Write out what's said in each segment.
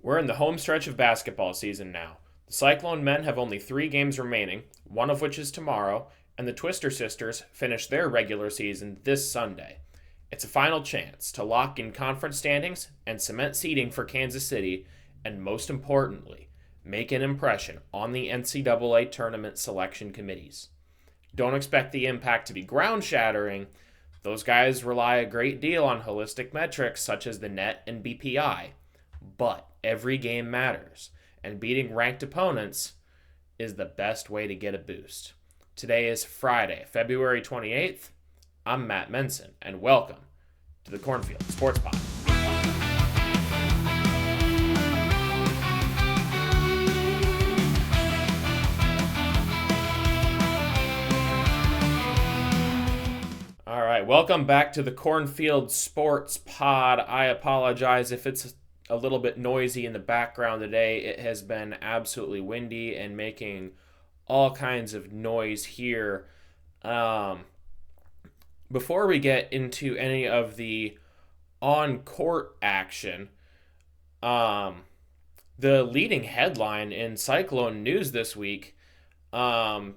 We're in the home stretch of basketball season now. The Cyclone men have only 3 games remaining, one of which is tomorrow, and the Twister sisters finish their regular season this Sunday. It's a final chance to lock in conference standings and cement seeding for Kansas City, and most importantly, make an impression on the NCAA tournament selection committees. Don't expect the impact to be ground shattering. Those guys rely a great deal on holistic metrics such as the net and BPI. But every game matters, and beating ranked opponents is the best way to get a boost. Today is Friday, February 28th. I'm Matt Menson, and welcome to the Cornfield Sports Pod. All right, welcome back to the Cornfield Sports Pod. I apologize if it's a little bit noisy in the background today. It has been absolutely windy and making all kinds of noise here. Before we get into any of the on-court action, the leading headline in Cyclone news this week, I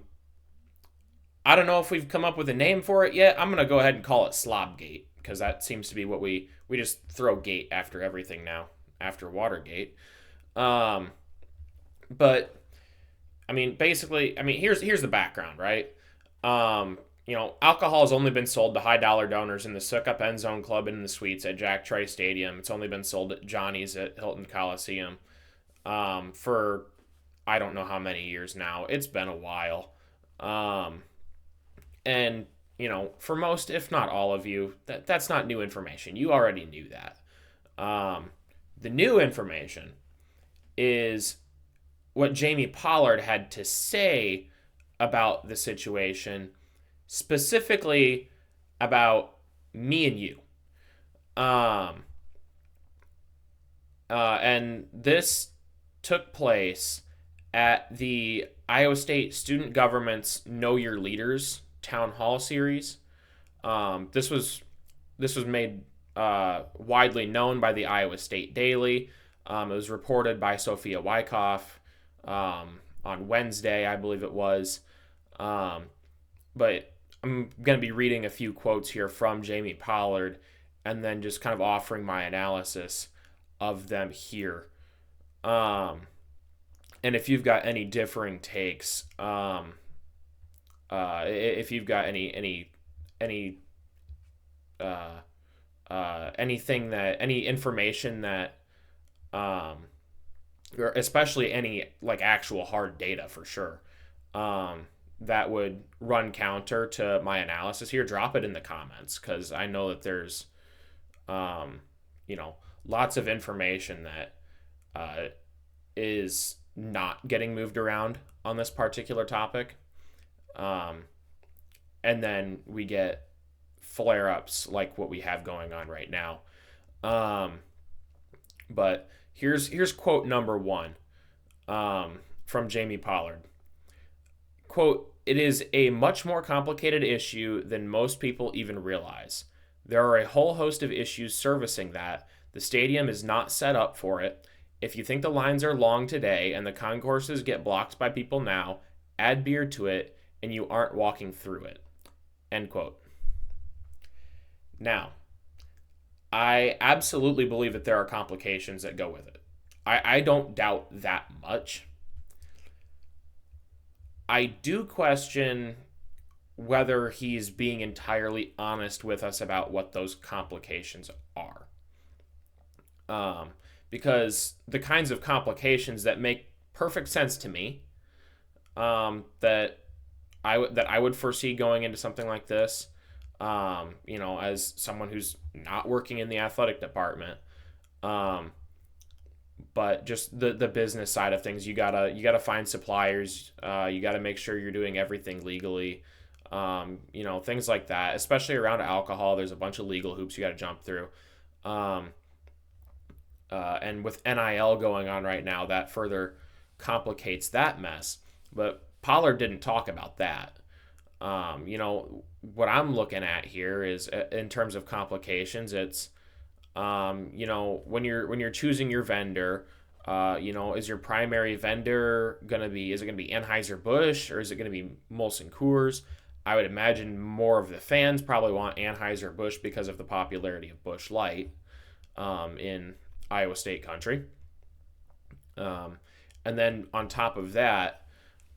don't know if we've come up with a name for it yet. I'm going to go ahead and call it Slobgate, because that seems to be what we just throw gate after everything now, after Watergate. But, I mean, basically, here's the background, right? Alcohol has only been sold to high-dollar donors in the Suck-Up End Zone Club and in the suites at Jack Trice Stadium. It's only been sold at Johnny's at Hilton Coliseum for I don't know how many years now. It's been a while. And, for most, if not all of you, that's not new information. You already knew that. The new information is what Jamie Pollard had to say about the situation, specifically about me and you. And this took place at the Iowa State Student Government's Know Your Leaders Town Hall series. This was made widely known by the Iowa State Daily. It was reported by Sophia Wyckoff on Wednesday, I believe it was. But I'm going to be reading a few quotes here from Jamie Pollard and then just kind of offering my analysis of them here. And if you've got any differing takes, if you've got any information that, or especially any like actual hard data for sure, that would run counter to my analysis here, drop it in the comments, because I know that there's, lots of information that is not getting moved around on this particular topic. And then we get flare-ups like what we have going on right now. But here's quote number one from Jamie Pollard. Quote, "It is a much more complicated issue than most people even realize. There are a whole host of issues servicing that. The stadium is not set up for it. If you think the lines are long today and the concourses get blocked by people now, add beer to it and you aren't walking through it." End quote. Now, I absolutely believe that there are complications that go with it. I don't doubt that much. I do question whether he's being entirely honest with us about what those complications are. Because the kinds of complications that make perfect sense to me, that I would foresee going into something like this, as someone who's not working in the athletic department, but just the business side of things, you gotta find suppliers, you gotta make sure you're doing everything legally, things like that, especially around alcohol. There's a bunch of legal hoops you gotta jump through, and with NIL going on right now, that further complicates that mess. But Pollard didn't talk about that. What I'm looking at here is, in terms of complications, it's, when you're choosing your vendor, Is your primary vendor is it gonna be Anheuser-Busch or is it gonna be Molson Coors? I would imagine more of the fans probably want Anheuser-Busch because of the popularity of Busch Light in Iowa State country. And then on top of that,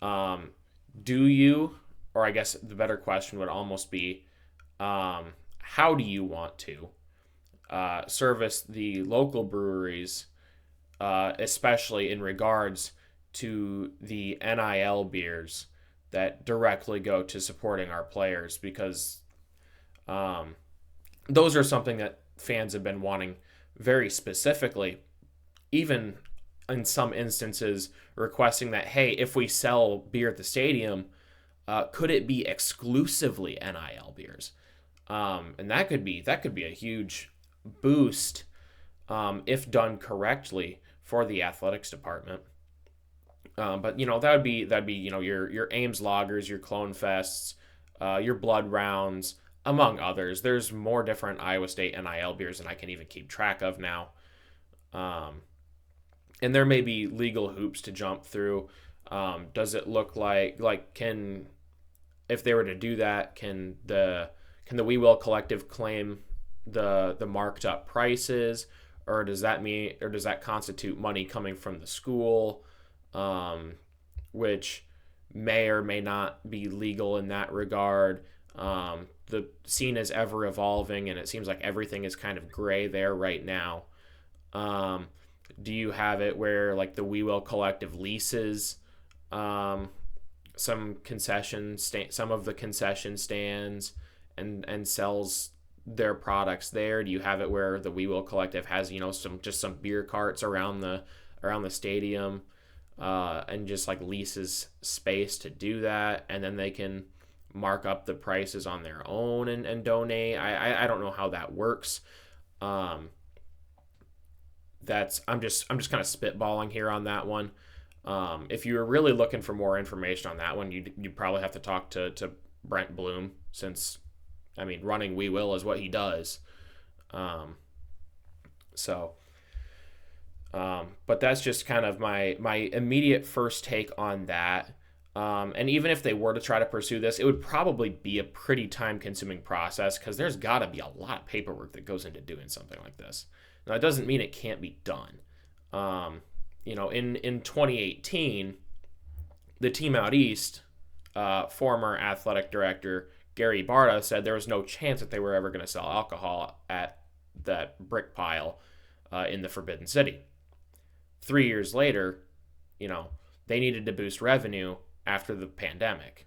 do you, or I guess the better question would almost be, how do you want to service the local breweries, especially in regards to the NIL beers that directly go to supporting our players? Because those are something that fans have been wanting very specifically, even in some instances requesting that, hey, if we sell beer at the stadium, could it be exclusively NIL beers? And that could be a huge boost if done correctly for the athletics department. But that'd be your Ames Lagers, your Clone Fests, your Blood Rounds, among others. There's more different Iowa State NIL beers than I can even keep track of now. And there may be legal hoops to jump through. Does it look like if they were to do that, can the We Will Collective claim the marked up prices, or does that constitute money coming from the school, which may or may not be legal in that regard? The scene is ever evolving, and it seems like everything is kind of gray there right now. Do you have it where like the We Will Collective leases some of the concession stands and sells their products there? Do you have it where the We Will Collective has some beer carts around the stadium and just like leases space to do that, and then they can mark up the prices on their own and donate? I don't know how that works. I'm just kind of spitballing here on that one. If you were really looking for more information on that one, you'd probably have to talk to Brent Bloom, since running We Will is what he does. But that's just kind of my immediate first take on that. And even if they were to try to pursue this, it would probably be a pretty time-consuming process, because there's got to be a lot of paperwork that goes into doing something like this. Now, it doesn't mean it can't be done. In 2018, the team out east, former athletic director Gary Barta said there was no chance that they were ever going to sell alcohol at that brick pile in the Forbidden City. 3 years later, they needed to boost revenue after the pandemic.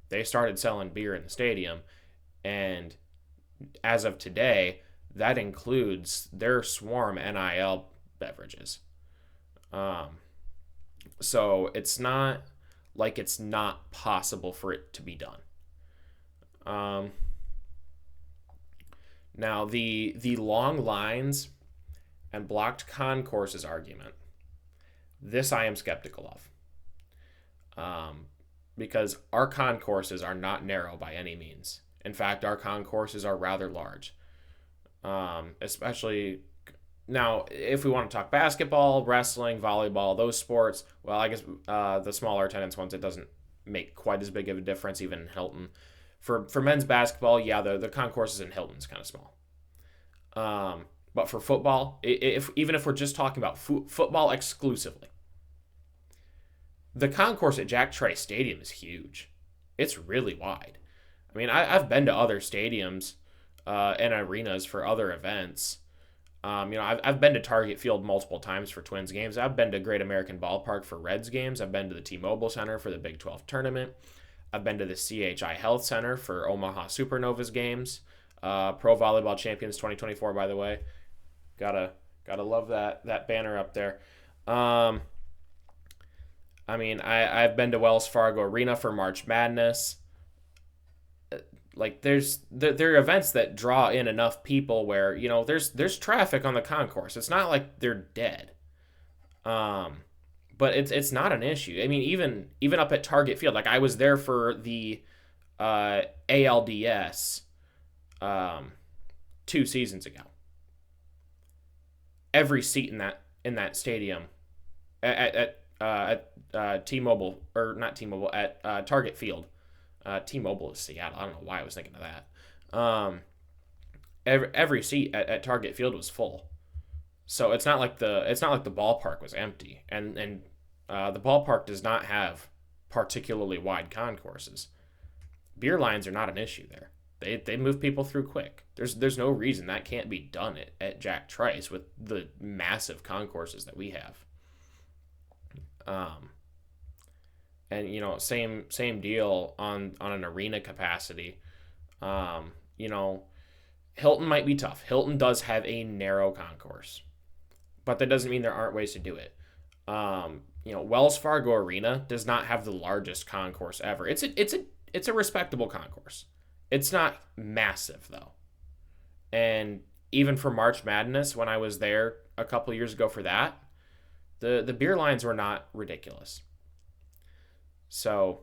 They started selling beer in the stadium, and as of today, that includes their Swarm NIL beverages. So it's not like it's not possible for it to be done. Now, the long lines and blocked concourses argument, this I am skeptical of. Because our concourses are not narrow by any means. In fact, our concourses are rather large. Especially now, if we want to talk basketball, wrestling, volleyball, those sports, well, I guess the smaller attendance ones, it doesn't make quite as big of a difference, even in Hilton. For men's basketball, yeah, the concourses in Hilton is kind of small. But for football, even if we're just talking about football exclusively, the concourse at Jack Trice Stadium is huge. It's really wide. I've been to other stadiums and arenas for other events. I've been to Target Field multiple times for Twins games. I've been to Great American Ballpark for Reds games. I've been to the T-Mobile Center for the Big 12 tournament. I've been to the CHI Health Center for Omaha Supernovas games. Pro Volleyball Champions 2024, by the way. Gotta love that banner up there. I've been to Wells Fargo Arena for March Madness. Like there are events that draw in enough people where there's traffic on the concourse. It's not like they're dead. But it's not an issue. Even up at Target Field, like I was there for the ALDS 2 seasons ago. Every seat in in that stadium at T-Mobile, or not T-Mobile, at Target Field. T-Mobile is Seattle. I don't know why I was thinking of that. Every seat at Target Field was full, so it's not like the ballpark was empty, and the ballpark does not have particularly wide concourses. Beer lines are not an issue there. They move people through quick. There's no reason that can't be done at Jack Trice with the massive concourses that we have. And same deal on an arena capacity. Hilton might be tough. Hilton does have a narrow concourse, but that doesn't mean there aren't ways to do it. Wells Fargo Arena does not have the largest concourse ever. It's a respectable concourse. It's not massive though. And even for March Madness, when I was there a couple years ago for that, the beer lines were not ridiculous. So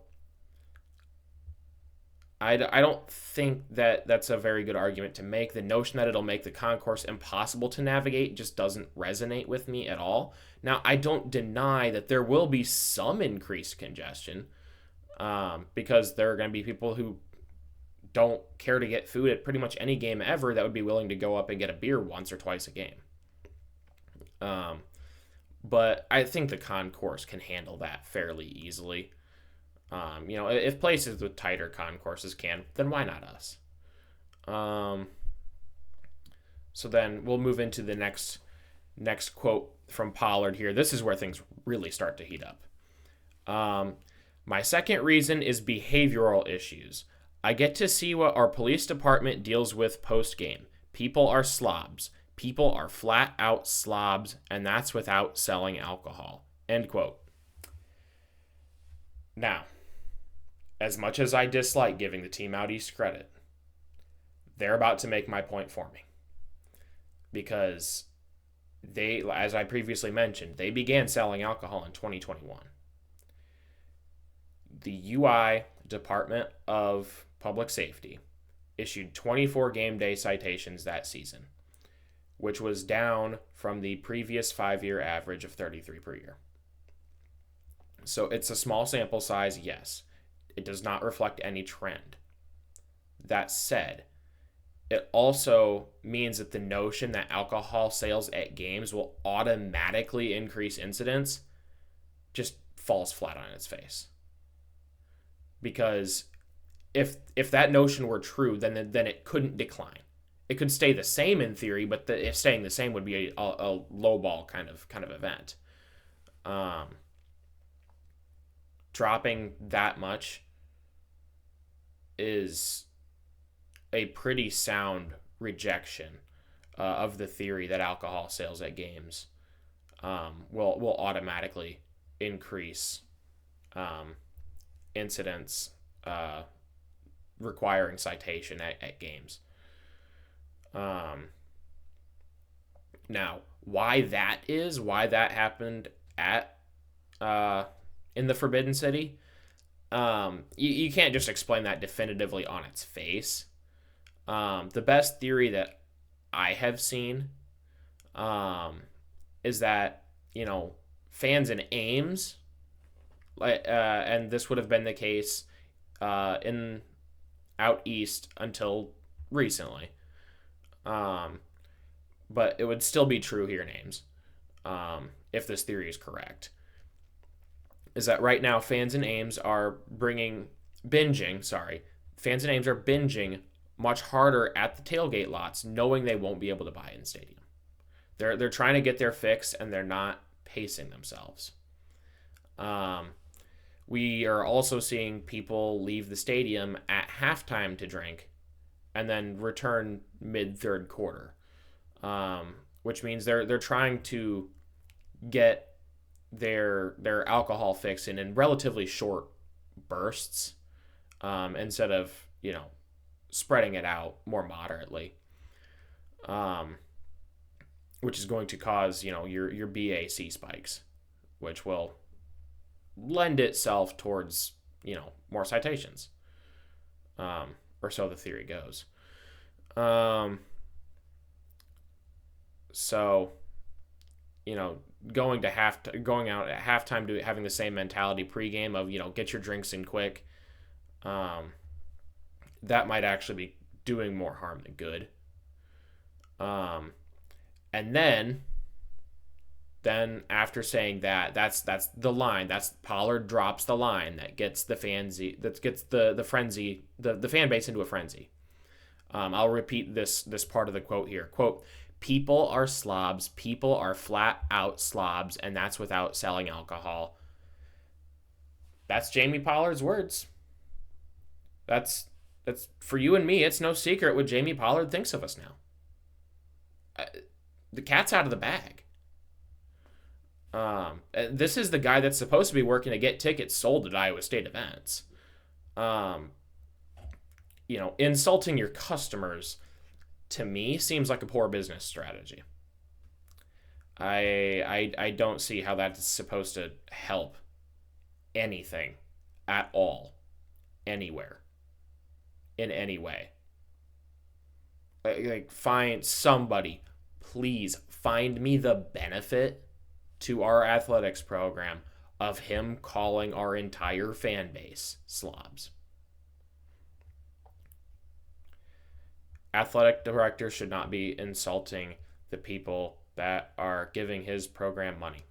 I don't think that that's a very good argument to make. The notion that it'll make the concourse impossible to navigate just doesn't resonate with me at all. Now, I don't deny that there will be some increased congestion, because there are going to be people who don't care to get food at pretty much any game ever that would be willing to go up and get a beer once or twice a game. But I think the concourse can handle that fairly easily. If places with tighter concourses can, then why not us? So then we'll move into the next quote from Pollard here. This is where things really start to heat up. My second reason is behavioral issues. I get to see what our police department deals with post-game. People are slobs. People are flat out slobs, and that's without selling alcohol. End quote. Now, as much as I dislike giving the team out East credit, they're about to make my point for me. Because they, as I previously mentioned, they began selling alcohol in 2021. The UI Department of Public Safety issued 24 game day citations that season, which was down from the previous 5-year average of 33 per year. So it's a small sample size, yes. It does not reflect any trend. That said, it also means that the notion that alcohol sales at games will automatically increase incidence just falls flat on its face. Because if that notion were true, then it couldn't decline. It could stay the same in theory, but if staying the same would be a low ball kind of event. Dropping that much is a pretty sound rejection of the theory that alcohol sales at games will automatically increase incidents requiring citation at games. Now, why that happened at in the Forbidden City, you can't just explain that definitively on its face. The best theory that I have seen is that, fans in Ames, and this would have been the case in out east until recently, but it would still be true here in Ames if this theory is correct, is that right now fans in Ames are binging much harder at the tailgate lots, knowing they won't be able to buy in the stadium. They're trying to get their fix, and they're not pacing themselves. We are also seeing people leave the stadium at halftime to drink and then return mid-third quarter, which means they're trying to get their alcohol fix in relatively short bursts, instead of spreading it out more moderately, which is going to cause your BAC spikes, which will lend itself towards more citations, or so the theory goes. So going out at halftime to having the same mentality pregame of, get your drinks in quick. That might actually be doing more harm than good. And then after saying that, that's the line. That's Pollard drops the line that gets the frenzy, the fan base into a frenzy. I'll repeat this part of the quote here. Quote, "People are slobs. People are flat out slobs, and that's without selling alcohol." That's Jamie Pollard's words. That's for you and me. It's no secret what Jamie Pollard thinks of us now. The cat's out of the bag. This is the guy that's supposed to be working to get tickets sold at Iowa State events. Insulting your customers, to me, seems like a poor business strategy. I don't see how that's supposed to help anything at all, anywhere, in any way. Like, find somebody, please find me the benefit to our athletics program of him calling our entire fan base slobs. Athletic directors should not be insulting the people that are giving his program money.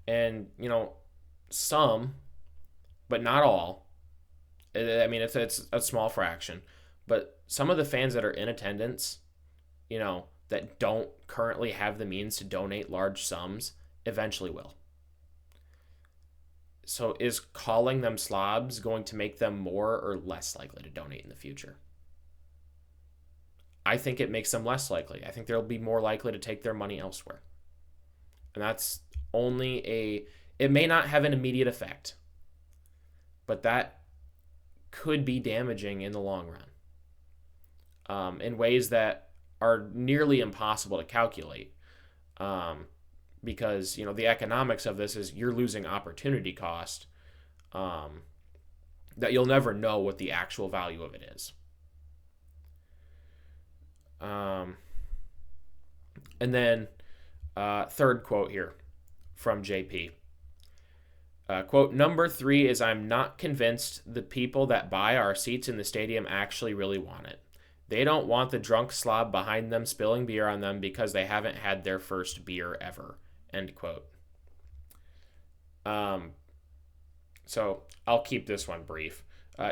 And some, but not all. I mean, it's a small fraction, but some of the fans that are in attendance, that don't currently have the means to donate large sums, eventually will. So is calling them slobs going to make them more or less likely to donate in the future? I think it makes them less likely. I think they'll be more likely to take their money elsewhere. And that's it may not have an immediate effect, but that could be damaging in the long run, in ways that are nearly impossible to calculate, because the economics of this is you're losing opportunity cost, that you'll never know what the actual value of it is. And then third quote here from JP. Quote, "Number 3 is I'm not convinced the people that buy our seats in the stadium actually really want it. They don't want the drunk slob behind them spilling beer on them because they haven't had their first beer ever." End quote. So I'll keep this one brief.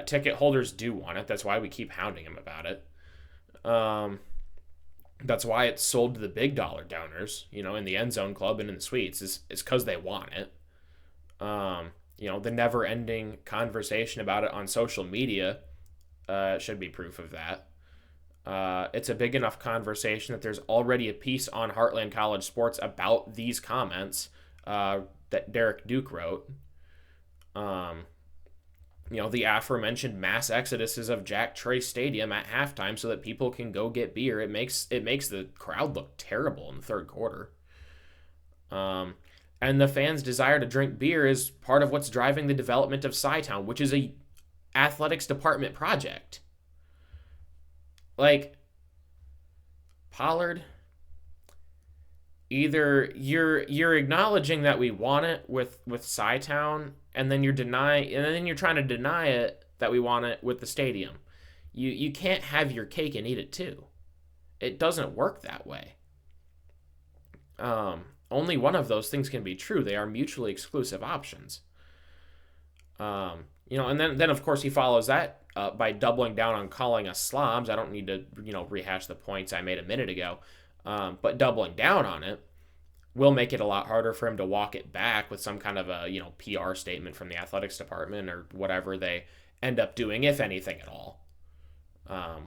Ticket holders do want it. That's why we keep hounding them about it. That's why it's sold to the big dollar donors, in the end zone club and in the suites, is because they want it. The never-ending conversation about it on social media should be proof of that. It's a big enough conversation that there's already a piece on Heartland College Sports about these comments that Derek Duke wrote. The aforementioned mass exoduses of Jack Trice Stadium at halftime so that people can go get beer. It makes the crowd look terrible in the third quarter. And the fans' desire to drink beer is part of what's driving the development of Sci-Town, which is a athletics department project. Like, Pollard, either you're acknowledging that we want it with Sci-Town, and then you're trying to deny it that we want it with the stadium. You can't have your cake and eat it too. It doesn't work that way. Only one of those things can be true. They are mutually exclusive options. And then of course he follows that by doubling down on calling us slobs. I don't need to, rehash the points I made a minute ago. But doubling down on it will make it a lot harder for him to walk it back with some kind of a, PR statement from the athletics department or whatever they end up doing, if anything at all.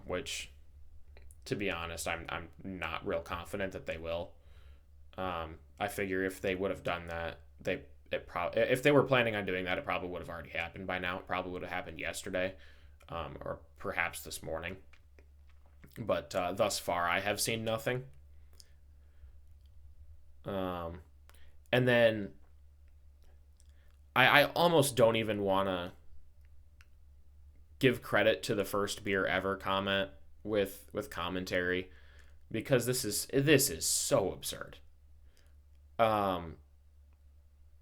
Which, to be honest, I'm not real confident that they will. I figure if they would have done that, if they were planning on doing that, it probably would have already happened by now. It probably would have happened yesterday, or perhaps this morning. But thus far, I have seen nothing. And then I almost don't even want to give credit to the first beer ever comment with commentary. because this is so absurd. Um,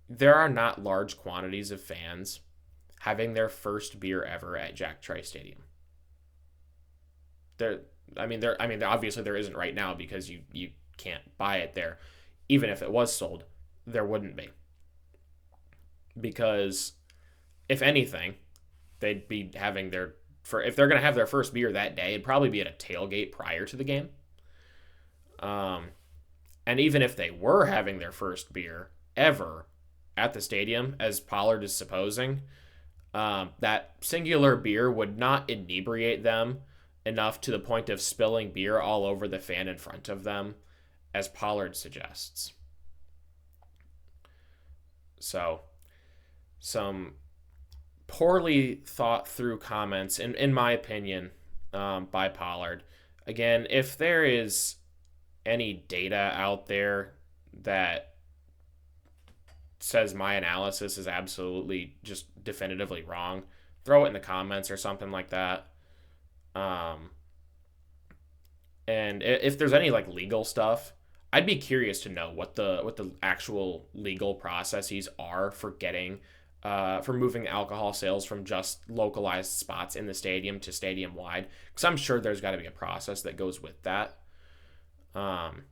there are not large quantities of fans having their first beer ever at Jack Trice Stadium. Obviously there isn't right now because you can't buy it there. Even if it was sold, there wouldn't be. Because if anything, they'd be having if they're going to have their first beer that day, it'd probably be at a tailgate prior to the game. And even if they were having their first beer ever at the stadium, as Pollard is supposing, that singular beer would not inebriate them enough to the point of spilling beer all over the fan in front of them, as Pollard suggests. So, some poorly thought through comments, in my opinion, by Pollard. Again, if there is any data out there that says my analysis is absolutely just definitively wrong, throw it in the comments or something like that. And if there's any like legal stuff, I'd be curious to know what the actual legal processes are for getting for moving alcohol sales from just localized spots in the stadium to stadium wide, because I'm sure there's got to be a process that goes with that. And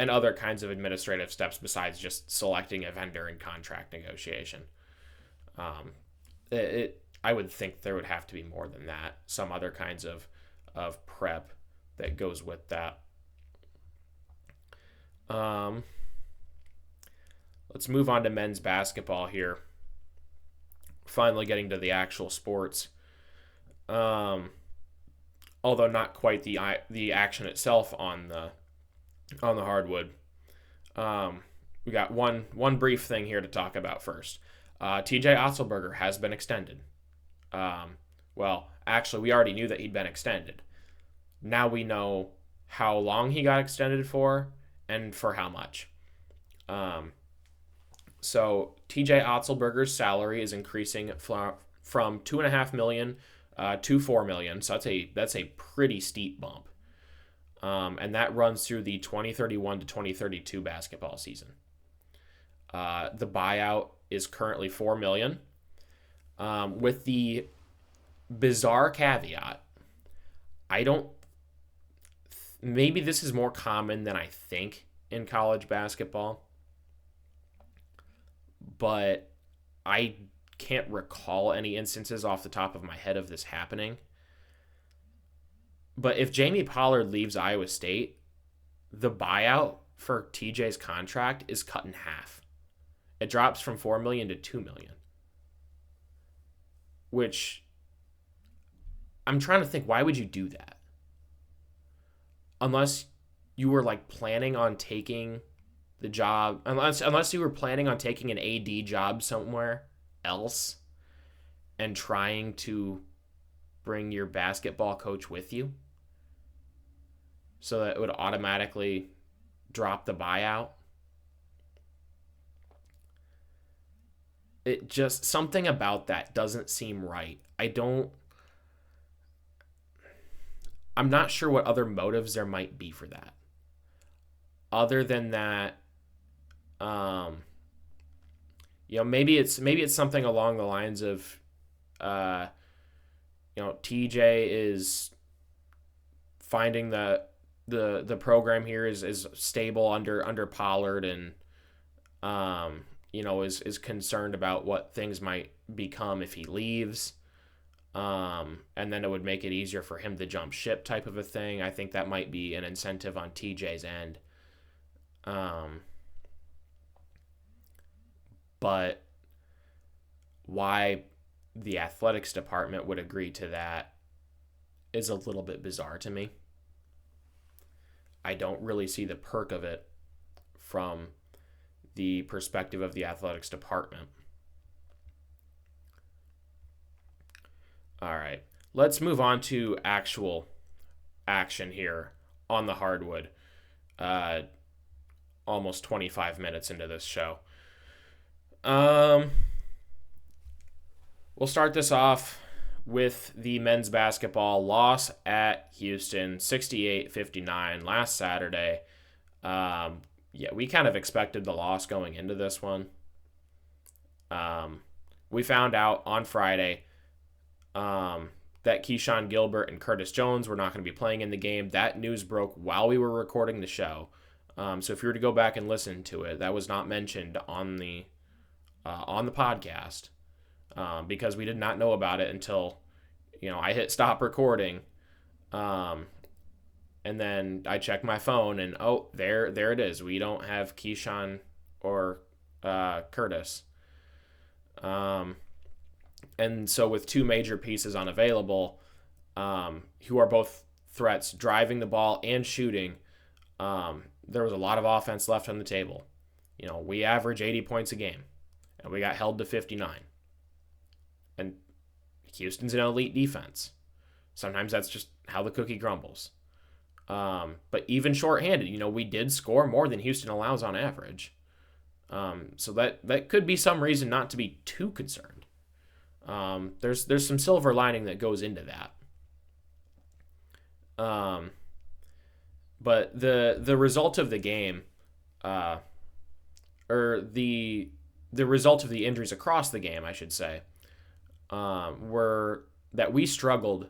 other kinds of administrative steps besides just selecting a vendor and contract negotiation. I would think there would have to be more than that. Some other kinds of prep that goes with that. Let's move on to men's basketball here. Finally getting to the actual sports. Although not quite the action itself on the hardwood. We got one brief thing here to talk about first. TJ Otzelberger has been extended. Well, actually, we already knew that he'd been extended. Now we know how long he got extended for and for how much. So TJ Otzelberger's salary is increasing from $2.5 million to $4 million. So that's a pretty steep bump. And that runs through the 2031 to 2032 basketball season. The buyout is currently $4 million, with the bizarre caveat. Maybe this is more common than I think in college basketball, but I can't recall any instances off the top of my head of this happening. But if Jamie Pollard leaves Iowa State, the buyout for TJ's contract is cut in half. It drops from $4 million to $2 million. Which, I'm trying to think, why would you do that? Unless you were like planning on taking the job, unless you were planning on taking an AD job somewhere else and trying to bring your basketball coach with you, so that it would automatically drop the buyout. It just, something about that doesn't seem right. I'm not sure what other motives there might be for that. Other than that, maybe it's something along the lines of, TJ is finding that the program here is stable under Pollard, and is concerned about what things might become if he leaves, and then it would make it easier for him to jump ship type of a thing. I think that might be an incentive on TJ's end. But why the athletics department would agree to that is a little bit bizarre to me. I don't really see the perk of it from the perspective of the athletics department. All right, let's move on to actual action here on the hardwood. Almost 25 minutes into this show. We'll start this off with the men's basketball loss at Houston, 68-59 last Saturday. We kind of expected the loss going into this one. We found out on Friday that Keyshawn Gilbert and Curtis Jones were not going to be playing in the game. That news broke while we were recording the show. So if you were to go back and listen to it, that was not mentioned on the podcast because we did not know about it until I hit stop recording, and then I checked my phone and there it is. We don't have Keyshawn or Curtis. And so with two major pieces unavailable, who are both threats driving the ball and shooting, there was a lot of offense left on the table. We average 80 points a game, and we got held to 59. And Houston's an elite defense. Sometimes that's just how the cookie crumbles. But even shorthanded, we did score more than Houston allows on average. So that could be some reason not to be too concerned. There's some silver lining that goes into that. But the result of the game, or the result of the injuries across the game, I should say, were that we struggled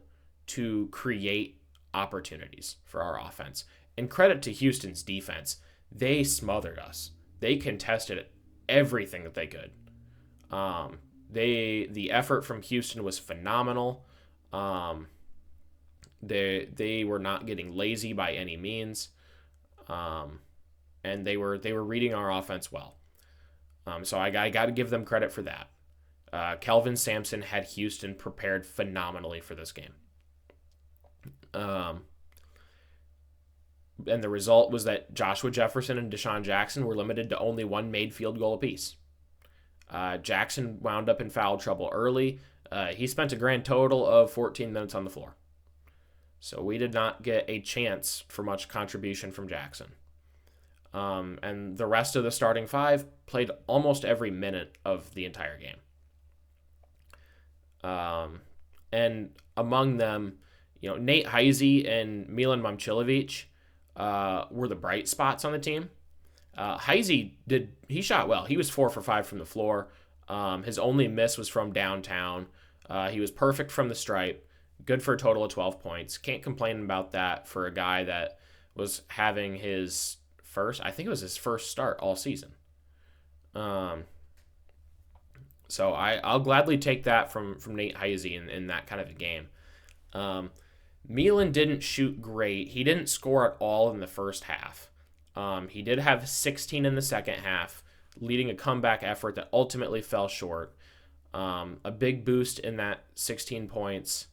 to create opportunities for our offense. And credit to Houston's defense, they smothered us. They contested everything that they could. The effort from Houston was phenomenal. They were not getting lazy by any means, and they were reading our offense well. So I got to give them credit for that. Kelvin Sampson had Houston prepared phenomenally for this game. And the result was that Joshua Jefferson and Deshaun Jackson were limited to only one made field goal apiece. Jackson wound up in foul trouble early. He spent a grand total of 14 minutes on the floor. So we did not get a chance for much contribution from Jackson. And the rest of the starting five played almost every minute of the entire game. And among them, Nate Heisey and Milan Momcilovic were the bright spots on the team. Heisey he shot well. He was 4 for 5 from the floor. His only miss was from downtown. He was perfect from the stripe. Good for a total of 12 points. Can't complain about that for a guy that was having his first start all season. So I'll gladly take that from Nate Heisey in that kind of a game. Milan didn't shoot great. He didn't score at all in the first half. He did have 16 in the second half, leading a comeback effort that ultimately fell short. A big boost in that 16 points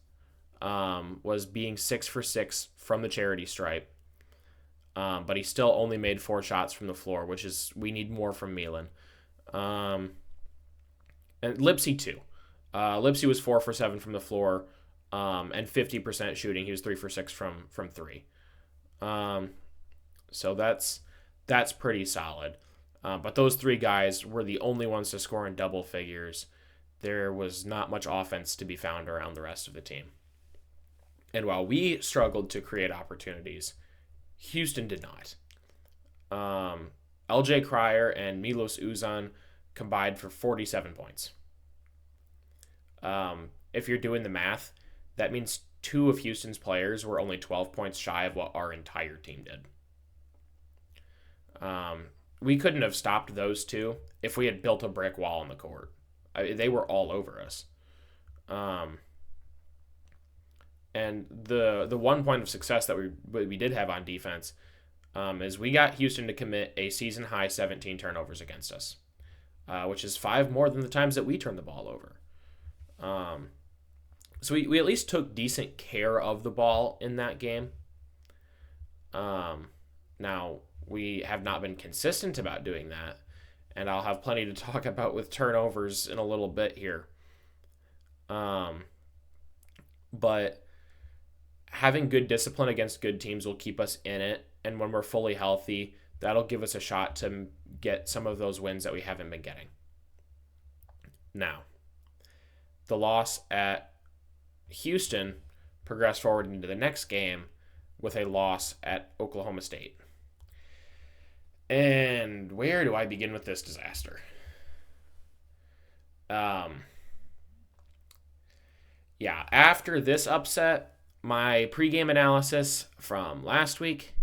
was being 6 for 6 from the charity stripe. But he still only made 4 shots from the floor, which is, we need more from Milan. And Lipsy too. Lipsy was 4 for 7 from the floor, and 50% shooting. He was 3 for 6 from 3. So that's pretty solid. But those 3 guys were the only ones to score in double figures. There was not much offense to be found around the rest of the team. And while we struggled to create opportunities, Houston did not. LJ Cryer and Milos Uzan combined for 47 points. If you're doing the math, that means 2 of Houston's players were only 12 points shy of what our entire team did. We couldn't have stopped those 2 if we had built a brick wall on the court. They were all over us. And the one point of success that we did have on defense is we got Houston to commit a season-high 17 turnovers against us, which is 5 more than the times that we turned the ball over. So we at least took decent care of the ball in that game. Now, we have not been consistent about doing that, and I'll have plenty to talk about with turnovers in a little bit here. But having good discipline against good teams will keep us in it, and when we're fully healthy, that'll give us a shot to get some of those wins that we haven't been getting. Now, the loss at Houston progressed forward into the next game with a loss at Oklahoma State. And where do I begin with this disaster? After this upset, my pregame analysis from last week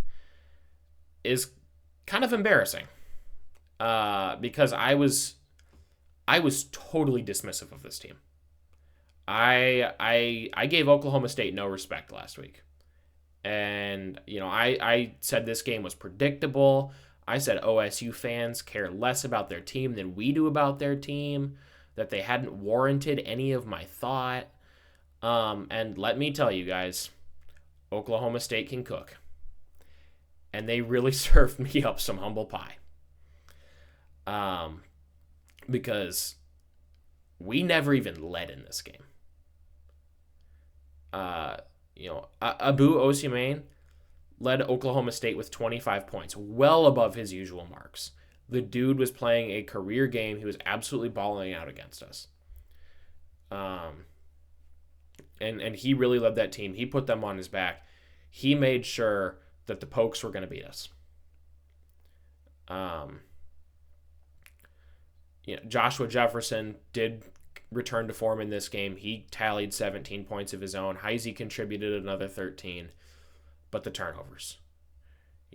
is kind of embarrassing because I was totally dismissive of this team. I gave Oklahoma State no respect last week. And, I said this game was predictable. I said OSU fans care less about their team than we do about their team, that they hadn't warranted any of my thought. And let me tell you guys, Oklahoma State can cook. And they really served me up some humble pie. Because we never even led in this game. Abu Osimhen led Oklahoma State with 25 points, well above his usual marks. The dude was playing a career game. He was absolutely balling out against us. And he really led that team. He put them on his back. He made sure that the Pokes were going to beat us. Joshua Jefferson did return to form in this game. He tallied 17 points of his own. Heisey contributed another 13. But the turnovers.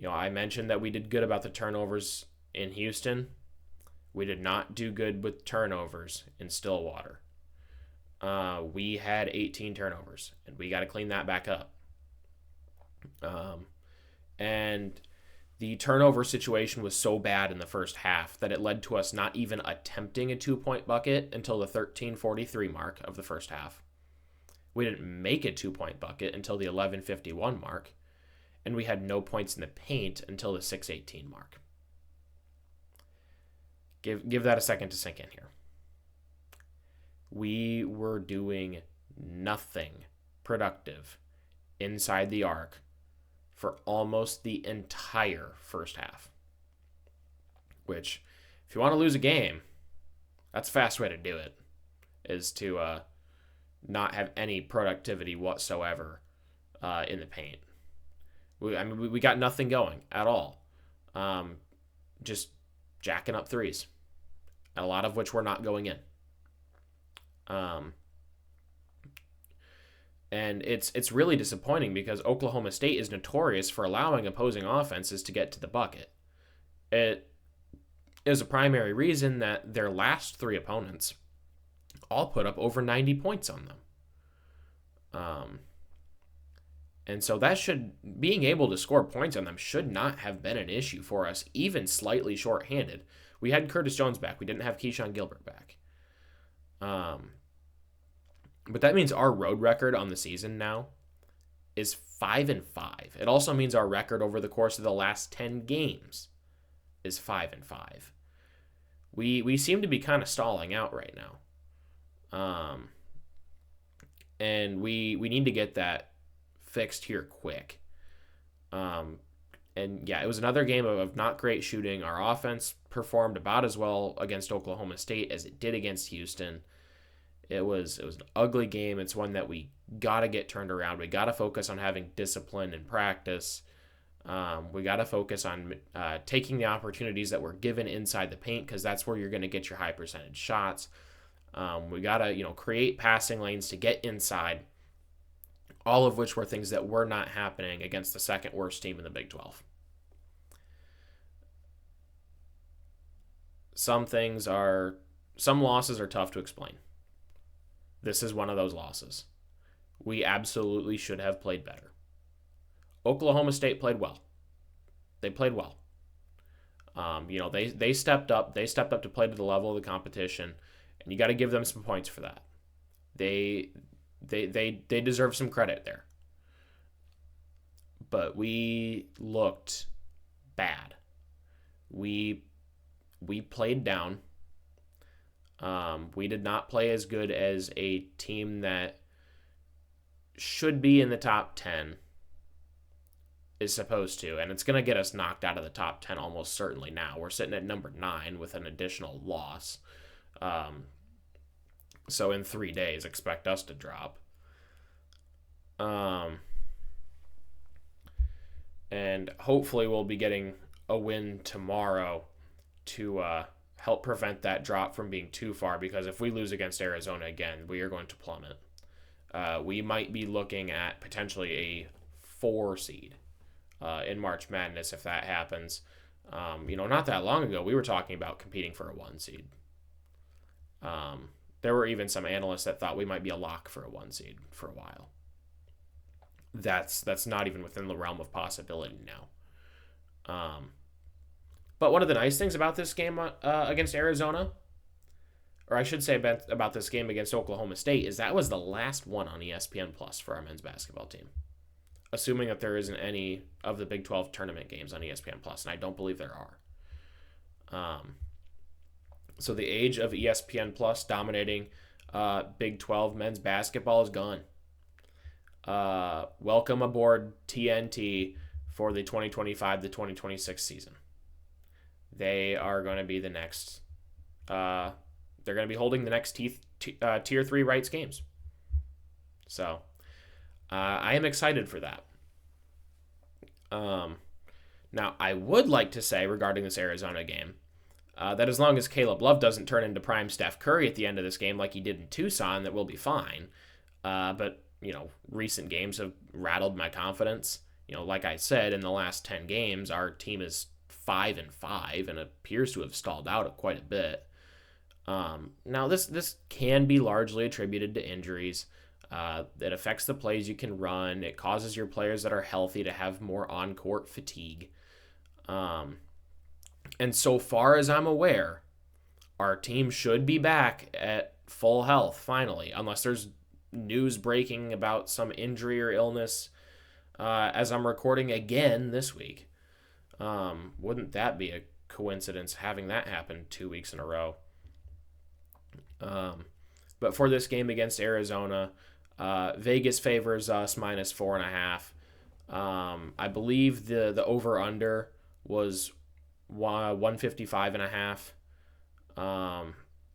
I mentioned that we did good about the turnovers in Houston. We did not do good with turnovers in Stillwater. We had 18 turnovers, and we got to clean that back up. And the turnover situation was so bad in the first half that it led to us not even attempting a 2-point bucket until the 13:43 mark of the first half. We didn't make a 2-point bucket until the 11:51 mark, and we had no points in the paint until the 6:18 mark. Give that a second to sink in here. We were doing nothing productive inside the arc for almost the entire first half. Which, if you want to lose a game, that's a fast way to do it, is to not have any productivity whatsoever in the paint. We got nothing going at all. Just jacking up threes, a lot of which were not going in. And it's really disappointing because Oklahoma State is notorious for allowing opposing offenses to get to the bucket. It is a primary reason that their last three opponents all put up over 90 points on them. And so being able to score points on them should not have been an issue for us, even slightly shorthanded. We had Curtis Jones back. We didn't have Keyshawn Gilbert back. But that means our road record on the season now is 5-5. It also means our record over the course of the last 10 games is 5-5. We seem to be kind of stalling out right now. And we need to get that fixed here quick. It was another game of not great shooting. Our offense performed about as well against Oklahoma State as it did against Houston. It was an ugly game. It's one that we got to get turned around. We got to focus on having discipline in practice. We got to focus on taking the opportunities that we're given inside the paint, because that's where you're going to get your high percentage shots. We got to create passing lanes to get inside, all of which were things that were not happening against the second worst team in the Big 12. Some losses are tough to explain. This is one of those losses. We absolutely should have played better. Oklahoma State played well. They played well. They stepped up. They stepped up to play to the level of the competition, and you got to give them some points for that. They deserve some credit there. But we looked bad. We played down. We did not play as good as a team that should be in the top 10 is supposed to, and it's going to get us knocked out of the top 10 almost certainly now. We're sitting at number 9 with an additional loss. So in 3 days, expect us to drop. Um, and hopefully we'll be getting a win tomorrow to help prevent that drop from being too far, because if we lose against Arizona again, we are going to plummet. We might be looking at potentially a 4 seed in March Madness if that happens. Not that long ago, we were talking about competing for a 1 seed. There were even some analysts that thought we might be a lock for a 1 seed for a while. That's not even within the realm of possibility now. But one of the nice things about this game against Arizona, or I should say about this game against Oklahoma State, is that was the last one on ESPN Plus for our men's basketball team. Assuming that there isn't any of the Big 12 tournament games on ESPN Plus, and I don't believe there are. So the age of ESPN Plus dominating Big 12 men's basketball is gone. Welcome aboard TNT for the 2025 to 2026 season. They are going to be the next. They're going to be holding the next Tier 3 rights games. So I am excited for that. Now, I would like to say regarding this Arizona game that as long as Caleb Love doesn't turn into prime Steph Curry at the end of this game like he did in Tucson, that we'll be fine. But recent games have rattled my confidence. Like I said, in the last 10 games, our team is 5-5 and appears to have stalled out quite a bit. Now, this can be largely attributed to injuries. It affects the plays you can run. It causes your players that are healthy to have more on-court fatigue. And so far as I'm aware, our team should be back at full health finally, unless there's news breaking about some injury or illness as I'm recording again this week. Wouldn't that be a coincidence having that happen 2 weeks in a row? But for this game against Arizona, Vegas favors us -4.5. I believe the over-under was 155.5.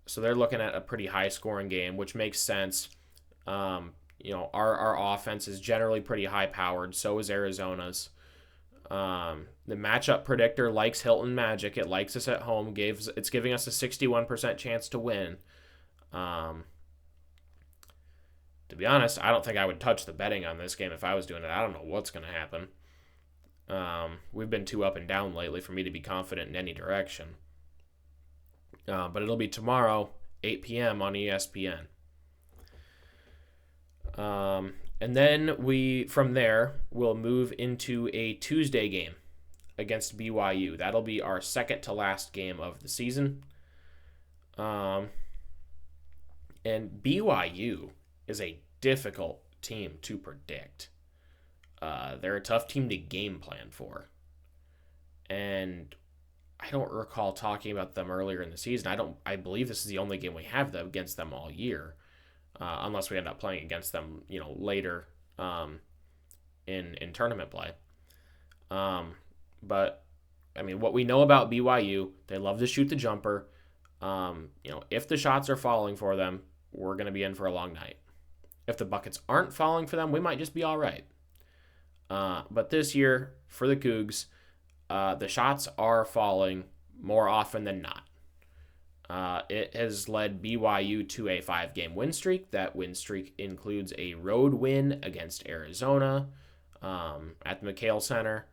So they're looking at a pretty high-scoring game, which makes sense. Our offense is generally pretty high-powered. So is Arizona's. The matchup predictor likes Hilton Magic. It likes us at home. It's giving us a 61% chance to win. To be honest, I don't think I would touch the betting on this game if I was doing it. I don't know what's going to happen. We've been too up and down lately for me to be confident in any direction. But it'll be tomorrow, 8 p.m. on ESPN. And then from there, we'll move into a Tuesday game against BYU. That'll be our second to last game of the season. And BYU is a difficult team to predict. They're a tough team to game plan for. And I don't recall talking about them earlier in the season. I believe this is the only game we have against them all year. Unless we end up playing against them, later in tournament play. But I mean, what we know about BYU, they love to shoot the jumper. If the shots are falling for them, we're going to be in for a long night. If the buckets aren't falling for them, we might just be all right. But this year, for the Cougs, the shots are falling more often than not. It has led BYU to a 5-game win streak. That win streak includes a road win against Arizona at the McHale Center.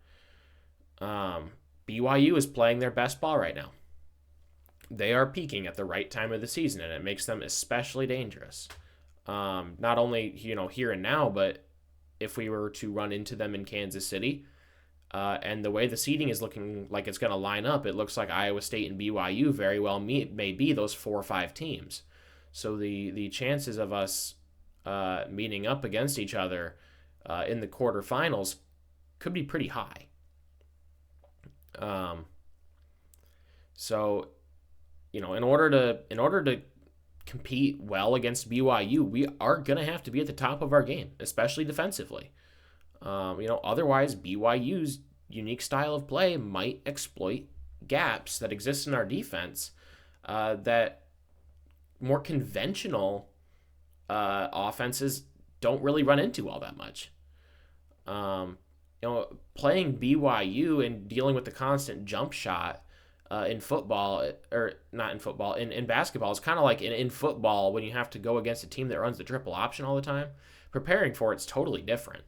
BYU is playing their best ball right now. They are peaking at the right time of the season, and it makes them especially dangerous. Not only here and now, but if we were to run into them in Kansas City, and the way the seeding is looking like it's going to line up, it looks like Iowa State and BYU very well may be those 4 or 5 teams. So the chances of us meeting up against each other in the quarterfinals could be pretty high. So, in order to compete well against BYU, we are going to have to be at the top of our game, especially defensively. Otherwise BYU's unique style of play might exploit gaps that exist in our defense that more conventional offenses don't really run into all that much. Playing BYU and dealing with the constant jump shot in football, or not in football, in basketball is kind of like in football when you have to go against a team that runs the triple option all the time. Preparing for it's totally different.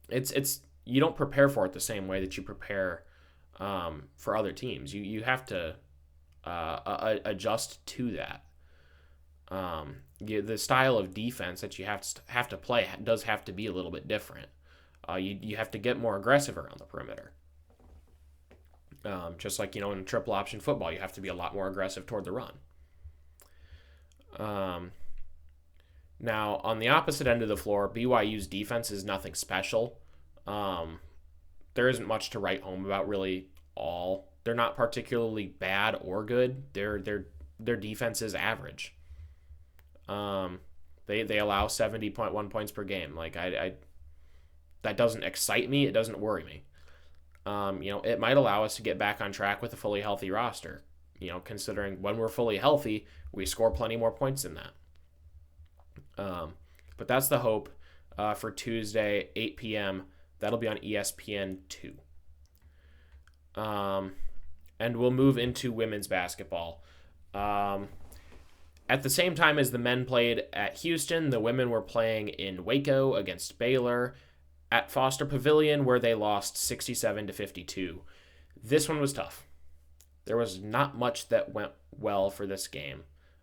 It's you don't prepare for it the same way that you prepare for other teams. You have to adjust to that. The style of defense that you have to play does have to be a little bit different. You have to get more aggressive around the perimeter. Just like, in triple option football, you have to be a lot more aggressive toward the run. Now, on the opposite end of the floor, BYU's defense is nothing special. There isn't much to write home about really all. They're not particularly bad or good. Their defense is average. They allow 70.1 points per game. Like I that doesn't excite me. It doesn't worry me. It might allow us to get back on track with a fully healthy roster. Considering when we're fully healthy, we score plenty more points than that. But that's the hope for Tuesday, 8 p.m. That'll be on ESPN2. And we'll move into women's basketball. At the same time as the men played at Houston, the women were playing in Waco against Baylor at Foster Pavilion, where they lost 67-52. This one was tough. There was not much that went well for this game,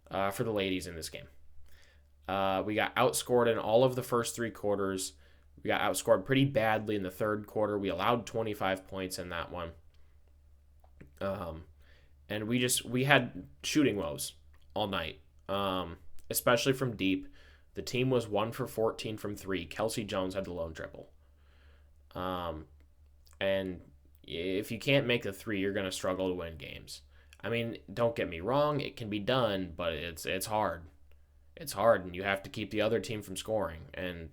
for the ladies in this game. We got outscored in all of the first three quarters. We got outscored pretty badly in the third quarter. We allowed 25 points in that one. And we had shooting woes all night, especially from deep. The team was 1 for 14 from 3. Kelsey Jones had the lone triple. And if you can't make the 3, you're going to struggle to win games. I mean, don't get me wrong, it can be done, but it's hard. It's hard, and you have to keep the other team from scoring. And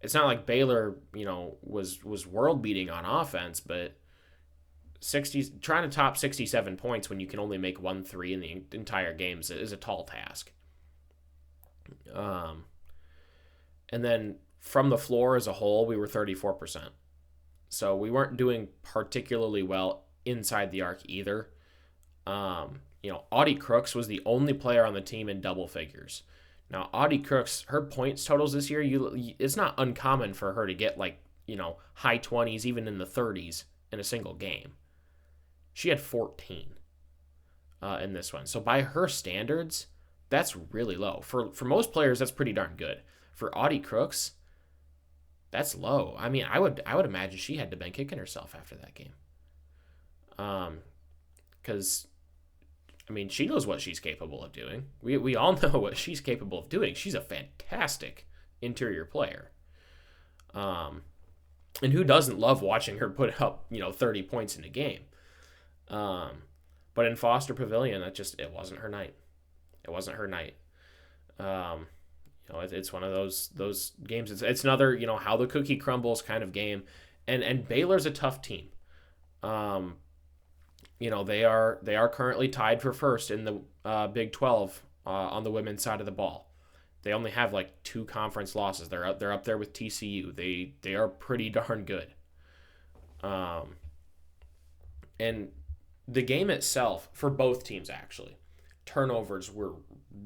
it's not like Baylor, was world beating on offense, but trying to top 67 points when you can only make 1 3 in the entire game is a tall task. And then from the floor as a whole, we were 34%. So we weren't doing particularly well inside the arc either. Audie Crooks was the only player on the team in double figures. Now, Audie Crooks, her points totals this year, it's not uncommon for her to get high 20s, even in the 30s in a single game. She had 14 in this one. So by her standards, that's really low. For most players, that's pretty darn good. For Audie Crooks, that's low. I mean, I would imagine she had to been kicking herself after that game. Because she knows what she's capable of doing. We all know what she's capable of doing. She's a fantastic interior player. And who doesn't love watching her put up, 30 points in a game? But in Foster Pavilion, it wasn't her night. It wasn't her night. It's one of those games. It's another, how the cookie crumbles kind of game. And Baylor's a tough team. They are currently tied for first in the Big 12 on the women's side of the ball. They only have 2 conference losses. They're up there with TCU. They are pretty darn good. And the game itself, for both teams actually, turnovers were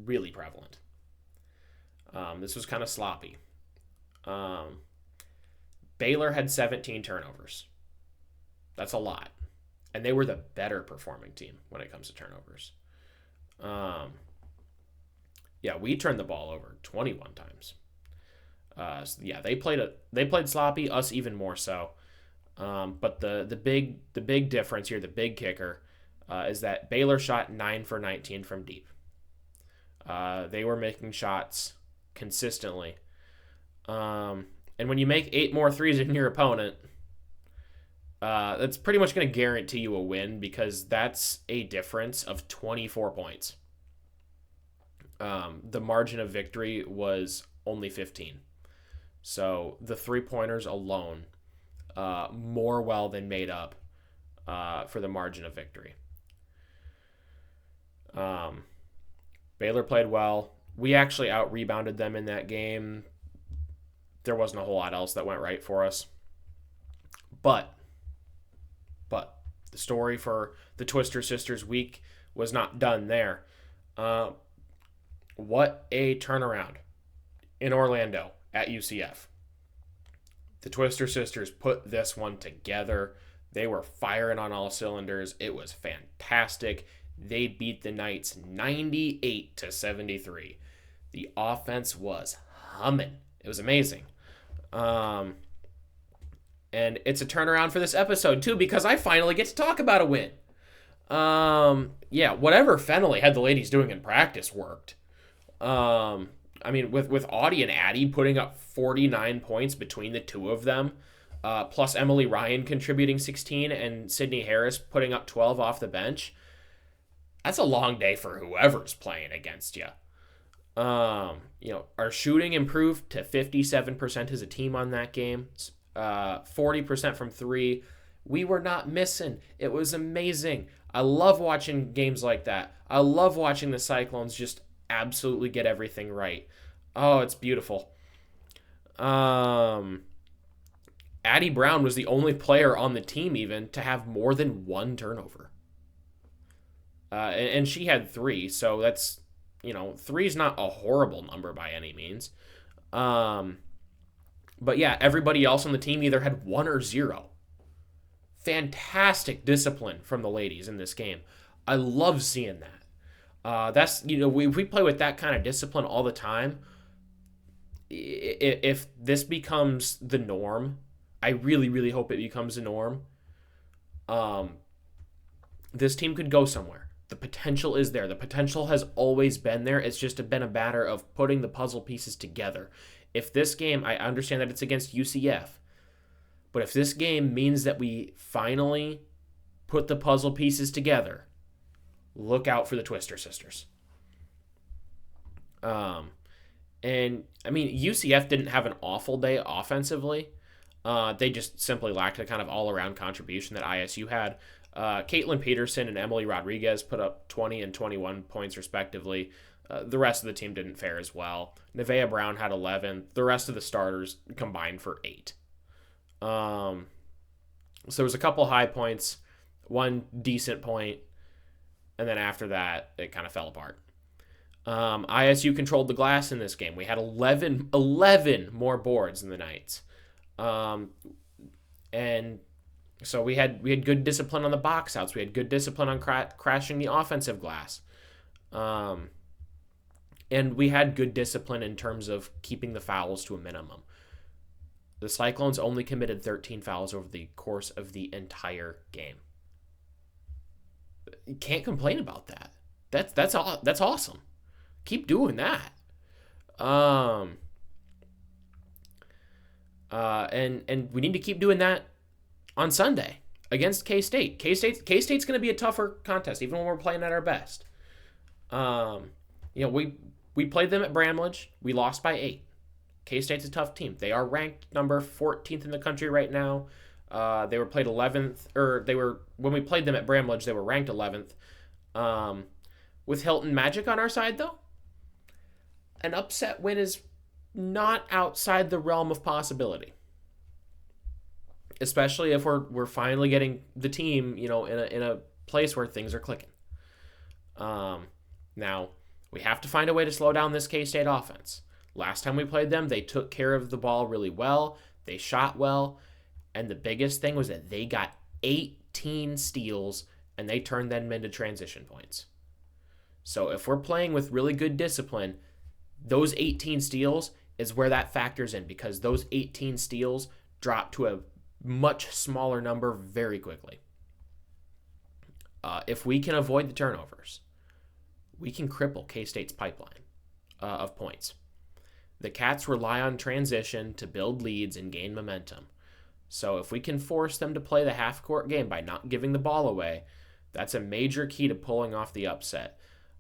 really prevalent. This was kind of sloppy. Baylor had 17 turnovers. That's a lot. And they were the better performing team when it comes to turnovers. We turned the ball over 21 times. They played sloppy, us even more so. But the big difference here, the big kicker, is that Baylor shot 9 for 19 from deep. They were making shots consistently. And when you make 8 more threes than your opponent, that's pretty much going to guarantee you a win, because that's a difference of 24 points. The margin of victory was only 15. So the 3-pointers alone more well than made up for the margin of victory. Baylor played well. We actually out-rebounded them in that game. There wasn't a whole lot else that went right for us. But the story for the Twister Sisters week was not done there. What a turnaround in Orlando at UCF. The Twister Sisters put this one together. They were firing on all cylinders. It was fantastic. They beat the Knights 98-73. The offense was humming. It was amazing. And it's a turnaround for this episode, too, because I finally get to talk about a win. Whatever Fennelly had the ladies doing in practice worked. With Audie and Addie putting up 49 points between the two of them, plus Emily Ryan contributing 16 and Sydney Harris putting up 12 off the bench, that's a long day for whoever's playing against you. Our shooting improved to 57% as a team on that game, 40% from three. We were not missing. It was amazing. I love watching games like that. I love watching the Cyclones just absolutely get everything right. Oh, it's beautiful. Addie Brown was the only player on the team even to have more than one turnover. And she had 3, so that's, 3 is not a horrible number by any means. But yeah, everybody else on the team either had 1 or 0. Fantastic discipline from the ladies in this game. I love seeing that. That's, we play with that kind of discipline all the time. If this becomes the norm, I really, really hope it becomes the norm. This team could go somewhere. The potential is there. The potential has always been there. It's just been a matter of putting the puzzle pieces together. If this game, I understand that it's against UCF, but if this game means that we finally put the puzzle pieces together, look out for the Twister Sisters. UCF didn't have an awful day offensively. They just simply lacked the kind of all-around contribution that ISU had. Caitlin Peterson and Emily Rodriguez put up 20 and 21 points respectively. The rest of the team didn't fare as well. Nevaeh Brown had 11. The rest of the starters combined for 8. So there was a couple high points, one decent point, and then after that, it kind of fell apart. ISU controlled the glass in this game. We had 11 more boards than the Knights. And so we had good discipline on the box outs. We had good discipline on crashing the offensive glass. And we had good discipline in terms of keeping the fouls to a minimum. The Cyclones only committed 13 fouls over the course of the entire game. You can't complain about that. That's awesome. Keep doing that. And we need to keep doing that on Sunday against K-State. K-State's going to be a tougher contest, even when we're playing at our best. We played them at Bramlage. We lost by 8. K-State's a tough team. They are ranked number 14th in the country right now. They were played 11th, when we played them at Bramlage, they were ranked 11th. With Hilton Magic on our side, though, an upset win is not outside the realm of possibility. Especially if we're finally getting the team, in a place where things are clicking. Now, we have to find a way to slow down this K-State offense. Last time we played them, they took care of the ball really well. They shot well. And the biggest thing was that they got 18 steals, and they turned them into transition points. So if we're playing with really good discipline, those 18 steals is where that factors in, because those 18 steals drop to a much smaller number very quickly. If we can avoid the turnovers, we can cripple K-State's pipeline of points. The Cats rely on transition to build leads and gain momentum. So if we can force them to play the half-court game by not giving the ball away, that's a major key to pulling off the upset.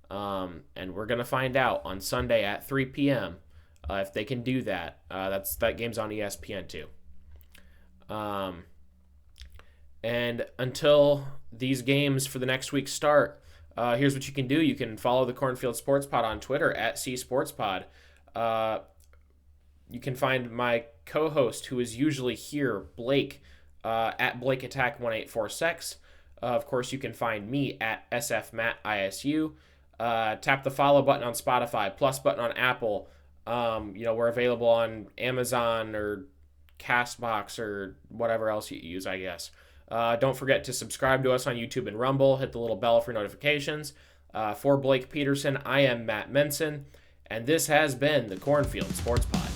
And we're going to find out on Sunday at 3 p.m. If they can do that. That game's on ESPN too. And until these games for the next week start, Here's what you can do. You can follow the Cornfield Sports Pod on Twitter at CSportsPod. You can find my co-host, who is usually here, Blake, at BlakeAttack184. Of course, you can find me at SFMattISU. Tap the follow button on Spotify, plus button on Apple. We're available on Amazon or Castbox or whatever else you use, I guess. Don't forget to subscribe to us on YouTube and Rumble. Hit the little bell for notifications. For Blake Peterson, I am Matt Menson, and this has been the Cornfield Sports Pod.